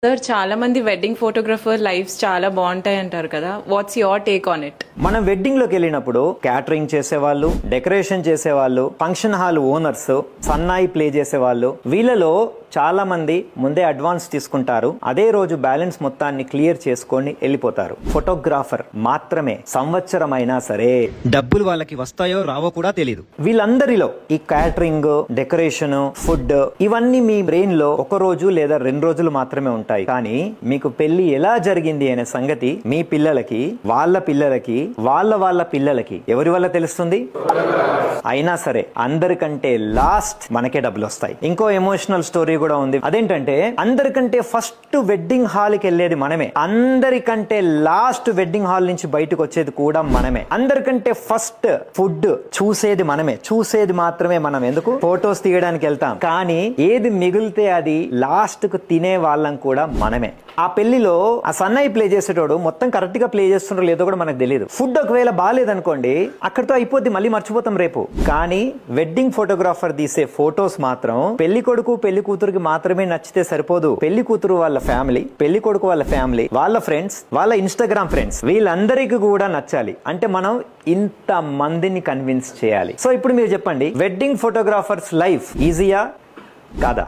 Sir చాలా మంది wedding photographer lifes చాలా బాగుంటాయి అంటారు కదా. What's your take on it? మనం వెడ్డింగ్ లోకి వెళ్ళినప్పుడు క్యాటరింగ్ చేసేవాళ్ళు, డెకరేషన్ చేసేవాళ్ళు, ఫంక్షన్ హాల్ ఓనర్స్, సన్నాయి ప్లే చేసేవాళ్ళు, వీళ్ళలో చాలా మంది ముందే అడ్వాన్స్ తీసుకుంటారు. అదే రోజు బ్యాలెన్స్ మొత్తాన్ని క్లియర్ చేసుకొని వెళ్ళిపోతారు. ఫోటోగ్రాఫర్ మాత్రమే సంవత్సరం అయినా సరే డబ్బులు వాళ్ళకి వస్తాయో రావో కూడా తెలియదు. వీళ్ళందరిలో ఈ క్యాటరింగ్, డెకరేషన్, ఫుడ్ ఇవన్నీ మీ బ్రెయిన్ లో ఒక రోజు లేదా 2 రోజులు మాత్రమే ఉంటాయి. కానీ మీకు పెళ్లి ఎలా జరిగింది అనే సంగతి మీ పిల్లలకి, వాళ్ళ పిల్లలకి, వాళ్ళ పిల్లలకి ఎవరి వల్ల తెలుస్తుంది? అయినా సరే అందరికంటే లాస్ట్ మనకే డబ్బులు వస్తాయి. ఇంకో ఎమోషనల్ స్టోరీ కూడా ఉంది. అదేంటంటే అందరికంటే ఫస్ట్ వెడ్డింగ్ హాల్ కి వెళ్ళేది మనమే, అందరికంటే లాస్ట్ వెడ్డింగ్ హాల్ నుంచి బయటకు వచ్చేది కూడా మనమే, అందరికంటే ఫస్ట్ ఫుడ్ చూసేది మనమే, చూసేది మాత్రమే మనం. ఎందుకు? ఫోటోస్ తీయడానికి వెళ్తాం, కానీ ఏది మిగిలితే అది లాస్ట్ కు తినే వాళ్ళం కూడా మనమే. ఆ పెళ్లిలో ఆ సన్నాయి ప్లే చేసేటోడు మొత్తం కరెక్ట్ గా ప్లే చేస్తున్నారో లేదో కూడా మనకు తెలియదు. ఫుడ్ ఒకవేళ బాగాలేదనుకోండి, అక్కడితో అయిపోద్ది, మళ్ళీ మర్చిపోతాం రేపు. కానీ వెడ్డింగ్ ఫోటోగ్రాఫర్ తీసే ఫోటోస్ మాత్రం పెళ్లి కొడుకు పెళ్లి కూతురుకి మాత్రమే నచ్చితే సరిపోదు. పెళ్లి కూతురు వాళ్ళ ఫ్యామిలీ, పెళ్లి కొడుకు వాళ్ళ ఫ్యామిలీ, వాళ్ళ ఫ్రెండ్స్, వాళ్ళ ఇన్స్టాగ్రామ్ ఫ్రెండ్స్, వీళ్ళందరికీ కూడా నచ్చాలి. అంటే మనం ఇంత మందిని కన్విన్స్ చేయాలి. సో ఇప్పుడు మీరు చెప్పండి, వెడ్డింగ్ ఫోటోగ్రాఫర్స్ లైఫ్ ఈజీయా కాదా?